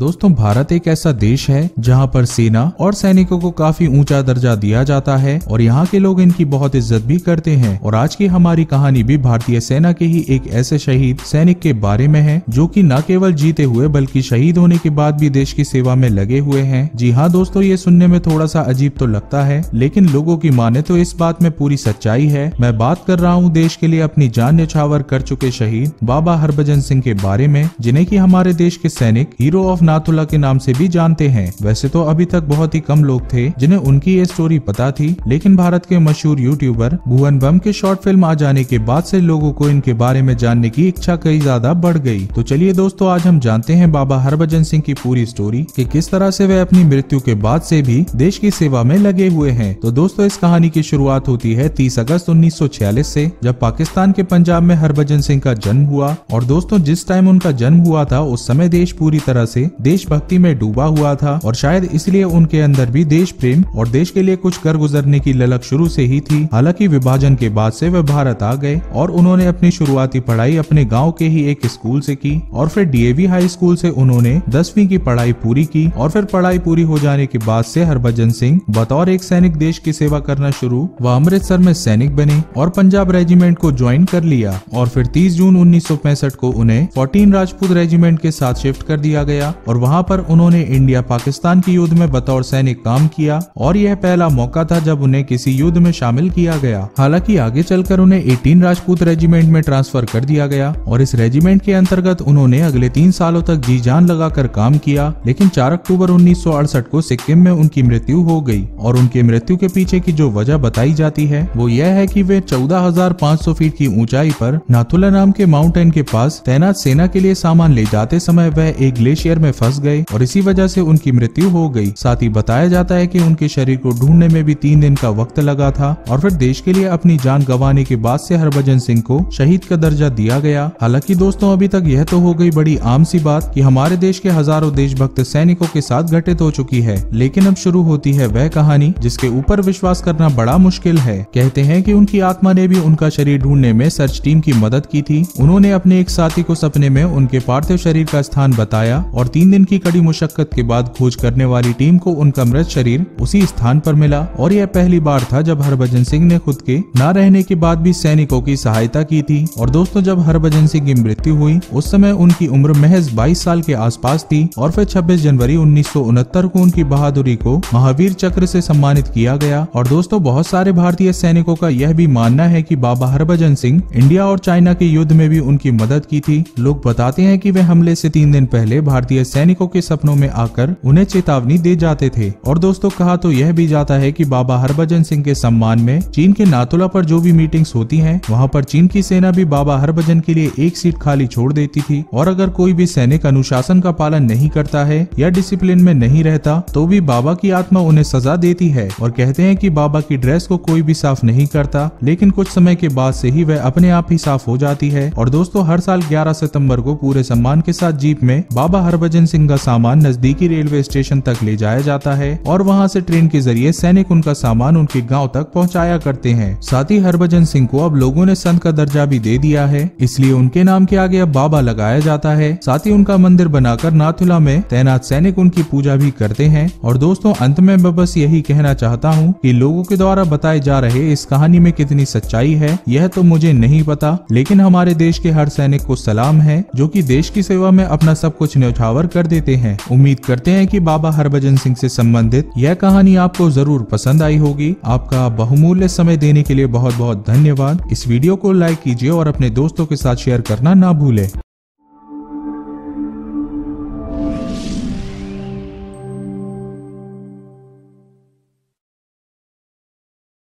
दोस्तों भारत एक ऐसा देश है जहां पर सेना और सैनिकों को काफी ऊंचा दर्जा दिया जाता है और यहाँ के लोग इनकी बहुत इज्जत भी करते हैं। और आज की हमारी कहानी भी भारतीय सेना के ही एक ऐसे शहीद सैनिक के बारे में है जो कि न केवल जीते हुए बल्कि शहीद होने के बाद भी देश की सेवा में लगे हुए हैं। जी हाँ दोस्तों, ये सुनने में थोड़ा सा अजीब तो लगता है, लेकिन लोगों की माने तो इस बात में पूरी सच्चाई है। मैं बात कर रहा हूँ देश के लिए अपनी जान न्यौछावर कर चुके शहीद बाबा हरभजन सिंह के बारे में, जिन्हें की हमारे देश के सैनिक हीरो ऑफ नाथुला के नाम से भी जानते हैं। वैसे तो अभी तक बहुत ही कम लोग थे जिन्हें उनकी ये स्टोरी पता थी, लेकिन भारत के मशहूर यूट्यूबर भुवन बम के शॉर्ट फिल्म आ जाने के बाद से लोगों को इनके बारे में जानने की इच्छा कई ज्यादा बढ़ गई। तो चलिए दोस्तों, आज हम जानते हैं बाबा हरभजन सिंह की पूरी स्टोरी कि किस तरह से वे अपनी मृत्यु के बाद से भी देश की सेवा में लगे हुए हैं। तो दोस्तों, इस कहानी की शुरुआत होती है 30 अगस्त 1946 से, जब पाकिस्तान के पंजाब में हरभजन सिंह का जन्म हुआ। और दोस्तों, जिस टाइम उनका जन्म हुआ था उस समय देश पूरी तरह से देशभक्ति में डूबा हुआ था और शायद इसलिए उनके अंदर भी देश प्रेम और देश के लिए कुछ कर गुजरने की ललक शुरू से ही थी। हालांकि विभाजन के बाद से वे भारत आ गए और उन्होंने अपनी शुरुआती पढ़ाई अपने गांव के ही एक स्कूल से की और फिर डीएवी हाई स्कूल से उन्होंने 10वीं की पढ़ाई पूरी की। और फिर पढ़ाई पूरी हो जाने के बाद से हरभजन सिंह बतौर एक सैनिक देश की सेवा करना शुरू व अमृतसर में सैनिक बने और पंजाब रेजिमेंट को ज्वाइन कर लिया। और फिर 30 जून 1965 को उन्हें 14 राजपूत रेजिमेंट के साथ शिफ्ट कर दिया गया और वहाँ पर उन्होंने इंडिया पाकिस्तान की युद्ध में बतौर सैनिक काम किया और यह पहला मौका था जब उन्हें किसी युद्ध में शामिल किया गया। हालांकि आगे चलकर उन्हें 18 राजपूत रेजिमेंट में ट्रांसफर कर दिया गया और इस रेजिमेंट के अंतर्गत उन्होंने अगले 3 सालों तक जी जान लगाकर काम किया। लेकिन 4 अक्टूबर 1968 को सिक्किम में उनकी मृत्यु हो गई और उनकी मृत्यु के पीछे की जो वजह बताई जाती है वो यह है कि वे 14,500 फीट की ऊंचाई पर नाथुला नाम के माउंटेन के पास तैनात सेना के लिए सामान ले जाते समय वह एक ग्लेशियर में फंस गए और इसी वजह से उनकी मृत्यु हो गई। साथ ही बताया जाता है कि उनके शरीर को ढूंढने में भी 3 दिन का वक्त लगा था और फिर देश के लिए अपनी जान गंवाने के बाद से हरभजन सिंह को शहीद का दर्जा दिया गया। हालांकि दोस्तों, अभी तक यह तो हो गई बड़ी आम सी बात कि हमारे देश के हजारों देशभक्त सैनिकों के साथ घटित हो चुकी है, लेकिन अब शुरू होती है वह कहानी जिसके ऊपर विश्वास करना बड़ा मुश्किल है। कहते हैं कि उनकी आत्मा ने भी उनका शरीर ढूंढने में सर्च टीम की मदद की थी। उन्होंने अपने एक साथी को सपने में उनके पार्थिव शरीर का स्थान बताया और 3 दिन की कड़ी मुशक्कत के बाद खोज करने वाली टीम को उनका मृत शरीर उसी स्थान पर मिला। और यह पहली बार था जब हरभजन सिंह ने खुद के न रहने के बाद भी सैनिकों की सहायता की थी। और दोस्तों, जब हरभजन सिंह की मृत्यु हुई उस समय उनकी उम्र महज 22 साल के आसपास थी और फिर 26 जनवरी 1969 को उनकी बहादुरी को महावीर चक्र से सम्मानित किया गया। और दोस्तों, बहुत सारे भारतीय सैनिकों का यह भी मानना है कि बाबा हरभजन सिंह इंडिया और चाइना के युद्ध में भी उनकी मदद की थी। लोग बताते हैं कि वे हमले से 3 दिन पहले भारतीय सैनिकों के सपनों में आकर उन्हें चेतावनी दे जाते थे। और दोस्तों, कहा तो यह भी जाता है कि बाबा हरभजन सिंह के सम्मान में चीन के नाथुला पर जो भी मीटिंग्स होती हैं, वहां पर चीन की सेना भी बाबा हरभजन के लिए एक सीट खाली छोड़ देती थी। और अगर कोई भी सैनिक अनुशासन का पालन नहीं करता है या डिसिप्लिन में नहीं रहता तो भी बाबा की आत्मा उन्हें सजा देती है। और कहते हैं कि बाबा की ड्रेस को कोई भी साफ नहीं करता, लेकिन कुछ समय के बाद से ही वह अपने आप ही साफ हो जाती है। और दोस्तों, हर साल 11 सितंबर को पूरे सम्मान के साथ जीप में बाबा हरभजन सिंह का सामान नजदीकी रेलवे स्टेशन तक ले जाया जाता है और वहां से ट्रेन के जरिए सैनिक उनका सामान उनके गांव तक पहुंचाया करते हैं। साथ ही हरभजन सिंह को अब लोगों ने संत का दर्जा भी दे दिया है, इसलिए उनके नाम के आगे अब बाबा लगाया जाता है। साथ ही उनका मंदिर बनाकर नाथुला में तैनात सैनिक उनकी पूजा भी करते हैं। और दोस्तों, अंत में मैं बस यही कहना चाहता हूँ कि लोगों के द्वारा बताए जा रहे इस कहानी में कितनी सच्चाई है यह तो मुझे नहीं पता, लेकिन हमारे देश के हर सैनिक को सलाम है जो कि देश की सेवा में अपना सब कुछ न्यौछावर कर देते हैं। उम्मीद करते हैं कि बाबा हरभजन सिंह से संबंधित यह कहानी आपको जरूर पसंद आई होगी। आपका बहुमूल्य समय देने के लिए बहुत बहुत धन्यवाद। इस वीडियो को लाइक कीजिए और अपने दोस्तों के साथ शेयर करना ना भूलें।